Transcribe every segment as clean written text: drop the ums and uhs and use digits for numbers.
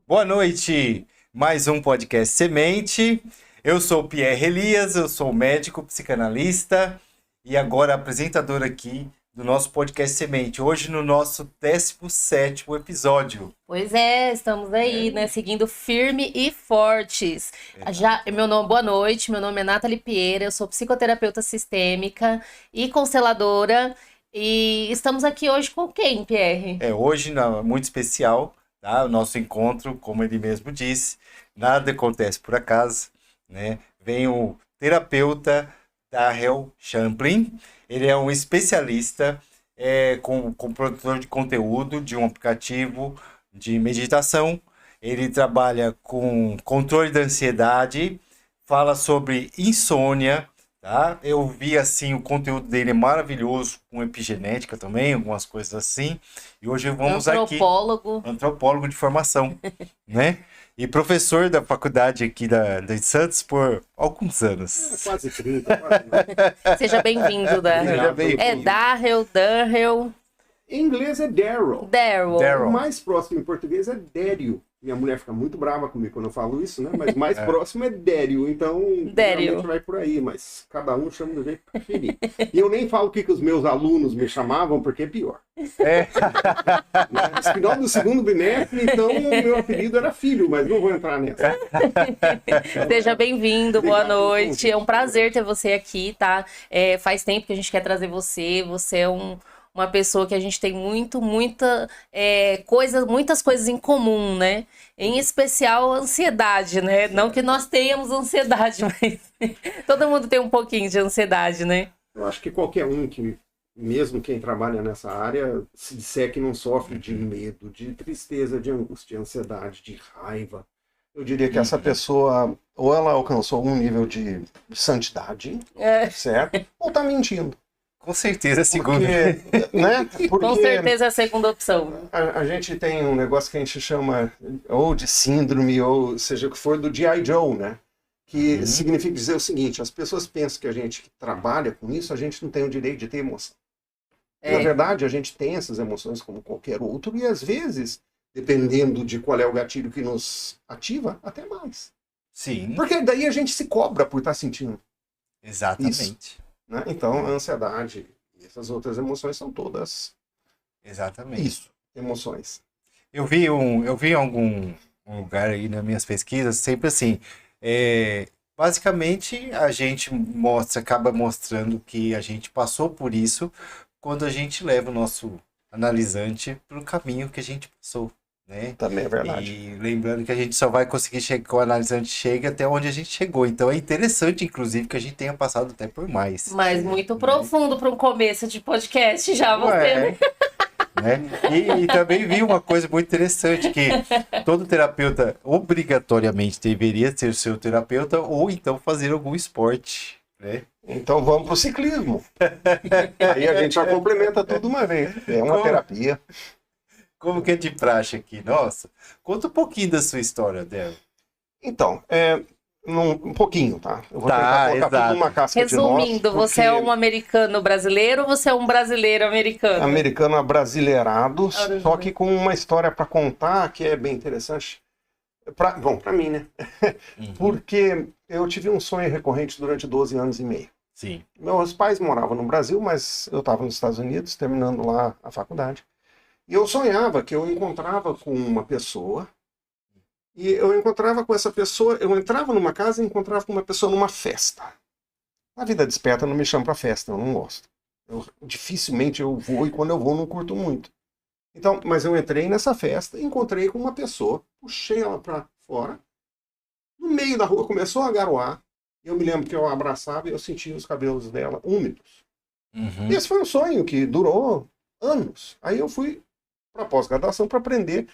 Boa noite, mais um podcast Semente. Eu sou o Pierre Elias, eu sou médico psicanalista e agora apresentador aqui do nosso podcast Semente. Hoje no nosso 17º episódio. Pois é, estamos aí, né, seguindo firme e fortes. Boa noite, meu nome é Nathalie Pierre, eu sou psicoterapeuta sistêmica e consteladora. E estamos aqui hoje com quem, Pierre? Hoje, muito especial, tá? O nosso encontro, como ele mesmo disse, nada acontece por acaso, né? Vem o terapeuta Darrell Champlin. Ele é um especialista com produtor de conteúdo de um aplicativo de meditação. Ele trabalha com controle da ansiedade, fala sobre insônia, tá? Eu vi assim, o conteúdo dele é maravilhoso, com epigenética também, algumas coisas assim. E hoje vamos antropólogo de formação, né? E professor da faculdade aqui de Santos por alguns anos. Quase 30, quase. Seja bem-vindo, Darrell. Seja bem-vindo. É Darrell. Em inglês é Darrell. Darrell. O mais próximo em português é Dério. Minha mulher fica muito brava comigo quando eu falo isso, né? Mas mais próximo é Dério. Então, realmente vai por aí. Mas cada um chama do jeito que preferir. E eu nem falo o que os meus alunos me chamavam, porque é pior. No final do segundo bimestre, então, o meu apelido era Filho, mas não vou entrar nessa. Seja bem-vindo, boa noite. É um prazer ter você aqui, tá? Faz tempo que a gente quer trazer você. Você é uma pessoa que a gente tem muitas coisas em comum, né? Em especial a ansiedade, né? Não que nós tenhamos ansiedade, mas todo mundo tem um pouquinho de ansiedade, né? Eu acho que qualquer um que, mesmo quem trabalha nessa área, se disser que não sofre de medo, de tristeza, de angústia, de ansiedade, de raiva, eu diria que essa pessoa, ou ela alcançou algum nível de santidade, certo? Ou tá mentindo. Com certeza é a segunda. Com certeza é a segunda opção. A gente tem um negócio que a gente chama ou de síndrome, ou seja o que for, do G.I. Joe, né? Que significa dizer o seguinte: as pessoas pensam que a gente que trabalha com isso, a gente não tem o direito de ter emoção. Na verdade, a gente tem essas emoções como qualquer outro, e às vezes, dependendo de qual é o gatilho que nos ativa, até mais. Sim. Porque daí a gente se cobra por estar sentindo. Exatamente. Isso. Né? Então, a ansiedade e essas outras emoções são todas exatamente emoções. Eu vi em algum lugar aí nas minhas pesquisas, sempre assim, basicamente a gente acaba mostrando que a gente passou por isso quando a gente leva o nosso analisante para o caminho que a gente passou. Né? Também é verdade. E lembrando que a gente só vai conseguir chegar, que o analisante chegue até onde a gente chegou. Então é interessante, inclusive, que a gente tenha passado até por mais. Mas muito profundo para um começo de podcast já, você. Né? E também vi uma coisa muito interessante, que todo terapeuta obrigatoriamente deveria ser seu terapeuta ou então fazer algum esporte. Né? Então vamos pro ciclismo. Aí a gente já complementa tudo uma vez. É uma terapia. Como que é de praxe aqui? Nossa, conta um pouquinho da sua história, Darrell. Então, um pouquinho, tá? Eu vou tentar colocar tudo numa casca de nós. Resumindo, você é um americano brasileiro ou você é um brasileiro americano? Americano abrasileirado, só que com uma história para contar que é bem interessante. Para mim, né? Porque eu tive um sonho recorrente durante 12 anos e meio. Sim. Meus pais moravam no Brasil, mas eu estava nos Estados Unidos, terminando lá a faculdade. E eu sonhava que eu encontrava com uma pessoa, e eu encontrava com essa pessoa, eu entrava numa casa e encontrava com uma pessoa numa festa. Na vida desperta, eu não me chamo para festa, eu não gosto. Dificilmente eu vou, e quando eu vou, não curto muito. Então, mas eu entrei nessa festa e encontrei com uma pessoa, puxei ela para fora, no meio da rua começou a garoar, e eu me lembro que eu abraçava e eu sentia os cabelos dela úmidos. E esse foi um sonho que durou anos. Aí eu fui para pós-graduação para aprender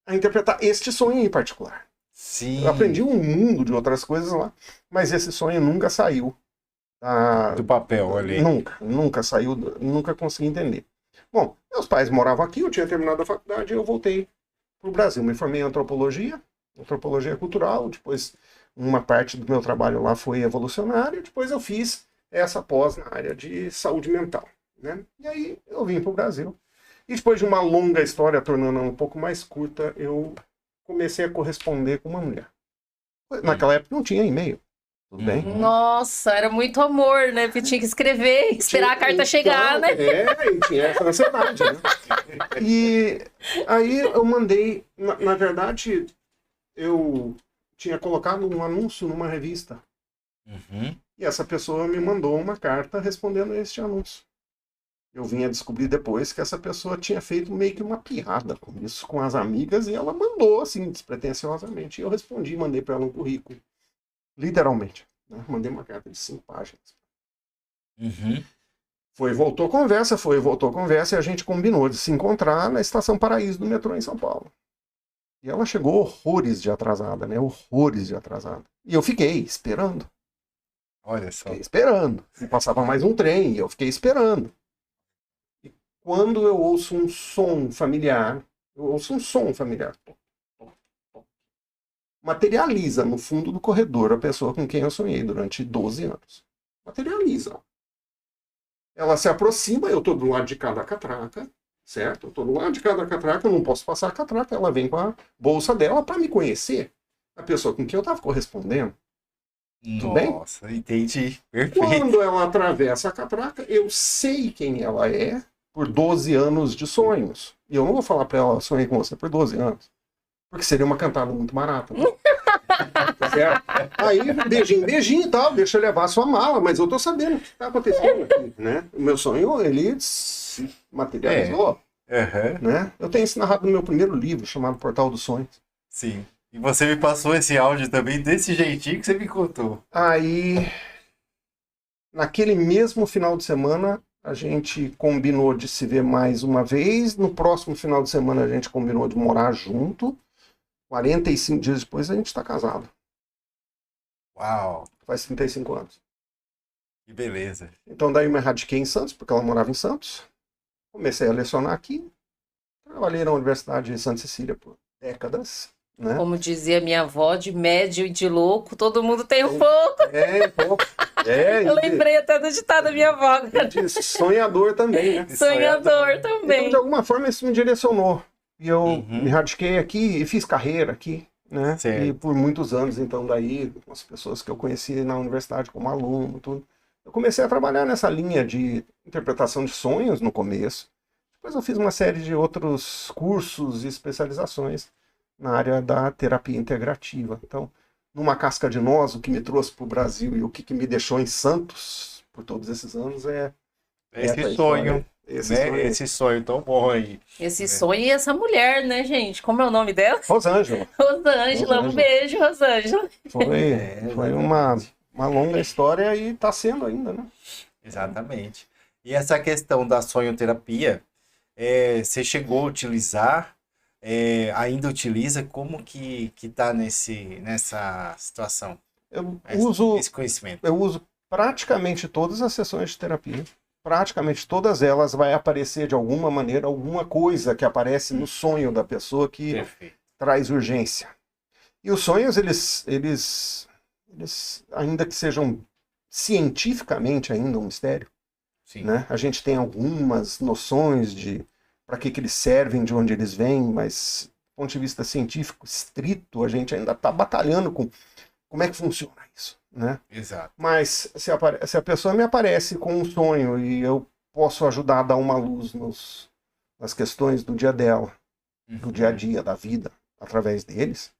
a interpretar este sonho em particular. Sim. Eu aprendi um mundo de outras coisas lá, mas esse sonho nunca saiu do papel ali. Nunca saiu, nunca consegui entender. Bom, meus pais moravam aqui, eu tinha terminado a faculdade e eu voltei para o Brasil. Me formei em antropologia cultural, depois uma parte do meu trabalho lá foi evolucionário, depois eu fiz essa pós na área de saúde mental, né? E aí eu vim para o Brasil. E depois de uma longa história, tornando um pouco mais curta, eu comecei a corresponder com uma mulher. Naquela época não tinha e-mail, tudo bem? Nossa, era muito amor, né? Porque tinha que escrever, esperar a carta chegar, né? E tinha essa ansiedade, né? E aí eu mandei, na verdade, eu tinha colocado um anúncio numa revista. E essa pessoa me mandou uma carta respondendo a este anúncio. Eu vim a descobrir depois que essa pessoa tinha feito meio que uma piada com isso, com as amigas, e ela mandou, assim, despretensiosamente. E eu respondi, mandei para ela um currículo. Literalmente. Né? Mandei uma carta de 5 páginas. Foi, voltou conversa, e a gente combinou de se encontrar na Estação Paraíso do metrô em São Paulo. E ela chegou horrores de atrasada, né? Horrores de atrasada. E eu fiquei esperando. Olha só. Fiquei esperando. E passava mais um trem, e eu fiquei esperando. E quando eu ouço um som familiar, materializa no fundo do corredor a pessoa com quem eu sonhei durante 12 anos. Materializa. Ela se aproxima, eu estou do lado de cada catraca, certo? Eu estou do lado de cada catraca, eu não posso passar a catraca, ela vem com a bolsa dela para me conhecer. A pessoa com quem eu estava correspondendo. Tudo bem? Nossa, entendi. Perfeito. Quando ela atravessa a catraca, eu sei quem ela é por 12 anos de sonhos. E eu não vou falar para ela, sonhei com você por 12 anos. Porque seria uma cantada muito barata. Né? Certo? Aí, beijinho e tal, deixa eu levar a sua mala, mas eu tô sabendo o que está acontecendo aqui, né? O meu sonho, ele se materializou. Né? Eu tenho isso narrado no meu primeiro livro, chamado Portal dos Sonhos. Sim. E você me passou esse áudio também desse jeitinho que você me contou. Aí, naquele mesmo final de semana, a gente combinou de se ver mais uma vez. No próximo final de semana, a gente combinou de morar junto. 45 dias depois, a gente está casado. Uau! Faz 35 anos. Que beleza. Então, daí eu me radiquei em Santos, porque ela morava em Santos. Comecei a lecionar aqui. Trabalhei na Universidade de Santa Cecília por décadas. Né? Como dizia minha avó, de médio e de louco, todo mundo tem um pouco. Um pouco. Eu lembrei até do ditado da minha avó. Sonhador também, né? Sonhador também. Então, de alguma forma, isso me direcionou. E eu me radiquei aqui e fiz carreira aqui, né? Certo. E por muitos anos, então, daí, com as pessoas que eu conheci na universidade como aluno, tudo. Eu comecei a trabalhar nessa linha de interpretação de sonhos no começo. Depois eu fiz uma série de outros cursos e especializações na área da terapia integrativa. Então, numa casca de nós, o que me trouxe para o Brasil e o que me deixou em Santos por todos esses anos é esse sonho. Esse sonho tão bom aí. Esse sonho e essa mulher, né, gente? Como é o nome dela? Rosângela. Rosângela, um beijo, Rosângela. Foi uma longa história e está sendo ainda, né? Exatamente. E essa questão da sonhoterapia, você chegou a utilizar, ainda utiliza, como que tá nessa situação? Esse conhecimento. Eu uso praticamente todas as sessões de terapia. Praticamente todas elas vai aparecer de alguma maneira, alguma coisa que aparece no sonho da pessoa que traz urgência. E os sonhos, eles ainda que sejam cientificamente ainda um mistério, né? A gente tem algumas noções de para que eles servem, de onde eles vêm, mas do ponto de vista científico estrito, a gente ainda está batalhando com como é que funciona isso. Né? Exato. Mas se a pessoa me aparece com um sonho e eu posso ajudar a dar uma luz nas questões do dia dela, do dia a dia, da vida, através deles,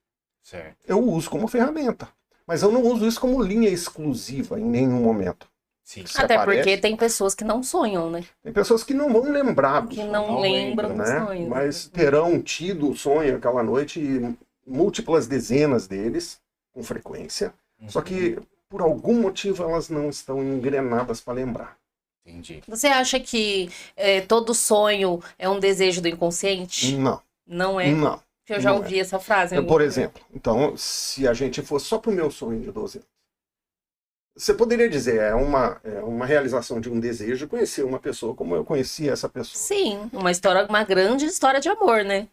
certo. Eu uso como ferramenta. Mas eu não uso isso como linha exclusiva em nenhum momento. Sim. Até porque tem pessoas que não sonham, né? Tem pessoas que não vão lembrar do que sonho, não lembram né? do sonho. Mas terão tido o sonho aquela noite, múltiplas dezenas deles, com frequência. Só que, por algum motivo, elas não estão engrenadas para lembrar. Entendi. Você acha que todo sonho é um desejo do inconsciente? Não. Não é? Não. Porque eu já ouvi essa frase. Por exemplo, então, se a gente fosse só para o meu sonho de 12 anos, você poderia dizer, é uma realização de um desejo conhecer uma pessoa como eu conheci essa pessoa. Sim, uma grande história de amor, né?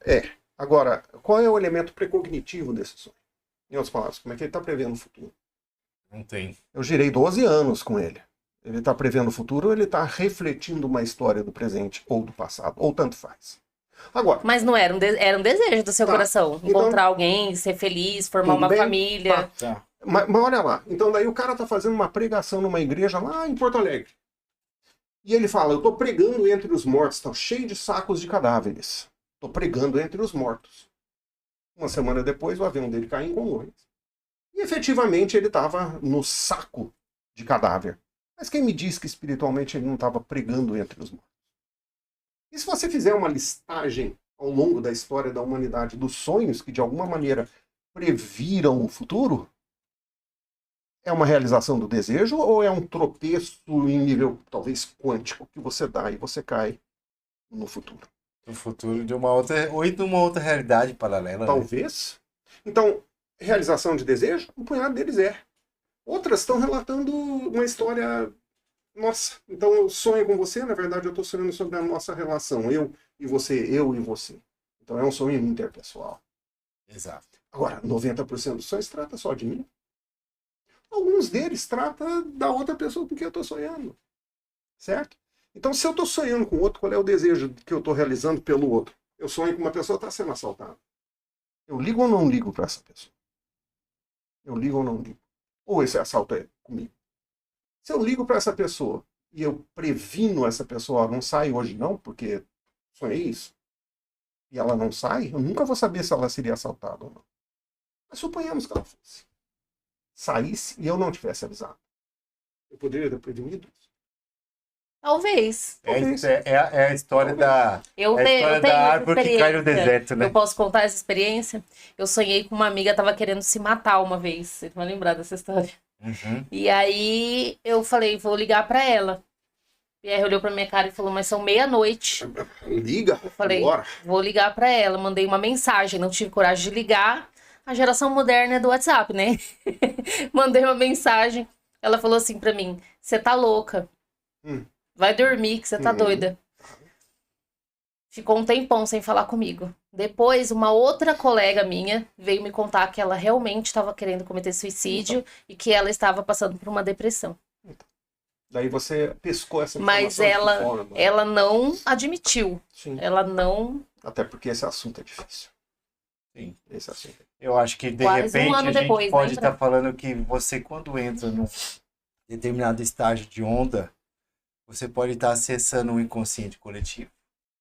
Agora, qual é o elemento precognitivo desse sonho? Em outras palavras, como é que ele está prevendo o futuro? Não tem. Eu girei 12 anos com ele. Ele está prevendo o futuro ou ele está refletindo uma história do presente ou do passado? Ou tanto faz. Agora. Mas não era era um desejo do seu coração. Então, Encontrar alguém, ser feliz, formar uma família. Tá. Mas olha lá. Então daí o cara está fazendo uma pregação numa igreja lá em Porto Alegre. E ele fala, eu estou pregando entre os mortos. Está cheio de sacos de cadáveres. Estou pregando entre os mortos. Uma semana depois o avião dele caiu em Congonhas. E efetivamente ele estava no saco de cadáver. Mas quem me diz que espiritualmente ele não estava pregando entre os mortos? E se você fizer uma listagem ao longo da história da humanidade dos sonhos que de alguma maneira previram o futuro, é uma realização do desejo ou é um tropeço em nível talvez quântico que você dá e você cai no futuro? No futuro de uma outra, ou de uma outra realidade paralela. Talvez. Então, realização de desejo, um punhado deles é. Outras estão relatando uma história nossa. Então eu sonho com você, na verdade eu estou sonhando sobre a nossa relação. Eu e você, eu e você. Então é um sonho interpessoal. Exato. Agora, 90% dos sonhos trata só de mim. Alguns deles trata da outra pessoa com quem eu estou sonhando. Certo? Então se eu estou sonhando com o outro, qual é o desejo que eu estou realizando pelo outro? Eu sonho com uma pessoa que está sendo assaltada. Eu ligo ou não ligo para essa pessoa? Eu ligo ou não ligo? Ou esse assalto é comigo? Se eu ligo para essa pessoa e eu previno essa pessoa, não sai hoje não, porque sonhei isso, e ela não sai, eu nunca vou saber se ela seria assaltada ou não. Mas suponhamos que ela fosse. Saísse e eu não tivesse avisado. Eu poderia ter prevenido isso? Talvez. É a história da, Eu é a tenho história essa da árvore que cai no experiência. deserto, né? Eu posso contar essa experiência? Eu sonhei com uma amiga que estava querendo se matar uma vez. Você vai lembrar dessa história? Uhum. E aí eu falei, vou ligar pra ela. Pierre olhou pra minha cara e falou, mas são meia-noite. Liga. Eu falei, Agora. vou ligar pra ela. Mandei uma mensagem, não tive coragem de ligar. A geração moderna é do WhatsApp, né? Mandei uma mensagem. Ela falou assim pra mim, você tá louca. Vai dormir que você tá doida. Ficou um tempão sem falar comigo. Depois, uma outra colega minha veio me contar que ela realmente estava querendo cometer suicídio e que ela estava passando por uma depressão. Daí você pescou essa informação. Mas de fora, né? ela não admitiu. Sim. Ela não... Até porque esse assunto é difícil. Sim. Esse assunto é... Eu acho que de Quase um repente ano a gente depois, pode lembra? estar falando que você, quando entra num determinado estágio de onda, você pode estar acessando um inconsciente coletivo.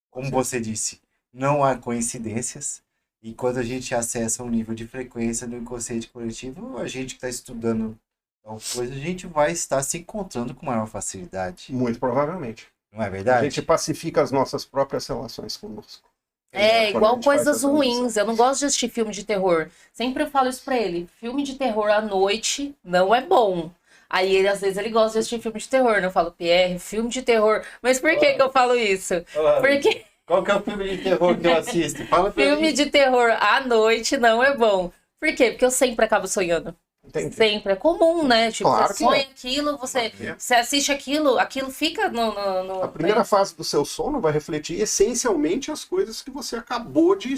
Como você disse, não há coincidências. E quando a gente acessa um nível de frequência do inconsciente coletivo, a gente que está estudando tal coisa, a gente vai estar se encontrando com maior facilidade. Muito provavelmente. Não é A verdade? gente pacifica as nossas próprias relações conosco. É, Quando a igual gente faz coisas essa ruins. Eu não gosto de assistir filme de terror. Sempre eu falo isso pra ele. Filme de terror à noite não é bom. Aí, ele, às vezes, ele gosta de assistir filme de terror, né? Eu falo, Pierre, filme de terror. Mas por que que eu falo isso? Porque Qual que é o filme de terror que eu assisto? Fala pra filme mim. de terror à noite não é bom. Por quê? Porque eu sempre acabo sonhando. Entendi. Sempre. É comum, né? Tipo, Claro você que sonha é. aquilo, você É. assiste aquilo fica no A primeira fase do seu sono vai refletir essencialmente as coisas que você acabou de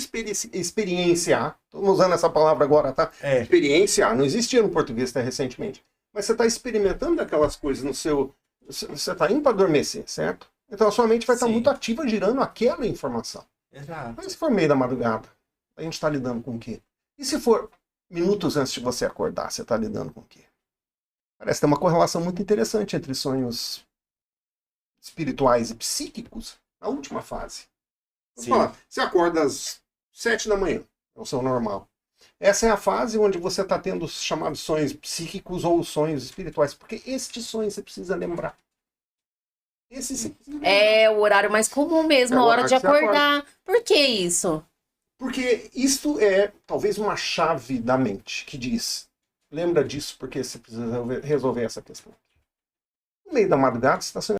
experienciar. Estou usando essa palavra agora, tá? É. Experienciar. Não existia no português até recentemente. Mas você está experimentando aquelas coisas no seu... Você está indo para adormecer, certo? Então a sua mente vai estar Sim. muito ativa girando aquela informação. Exato. Mas se for meio da madrugada, a gente está lidando com o quê? E se for minutos antes de você acordar, você está lidando com o quê? Parece ter uma correlação muito interessante entre sonhos espirituais e psíquicos na última fase. Vamos Sim. falar, você acorda às 7 da manhã, é o seu normal. Essa é a fase onde você está tendo os chamados sonhos psíquicos ou sonhos espirituais, porque estes sonhos você precisa lembrar. Esse você precisa lembrar. É o horário mais comum mesmo, É o a hora de horário que você acordar. Por que isso? Porque isto é talvez uma chave da mente que diz, lembra disso porque você precisa resolver essa questão. No meio da madrugada você está sonhando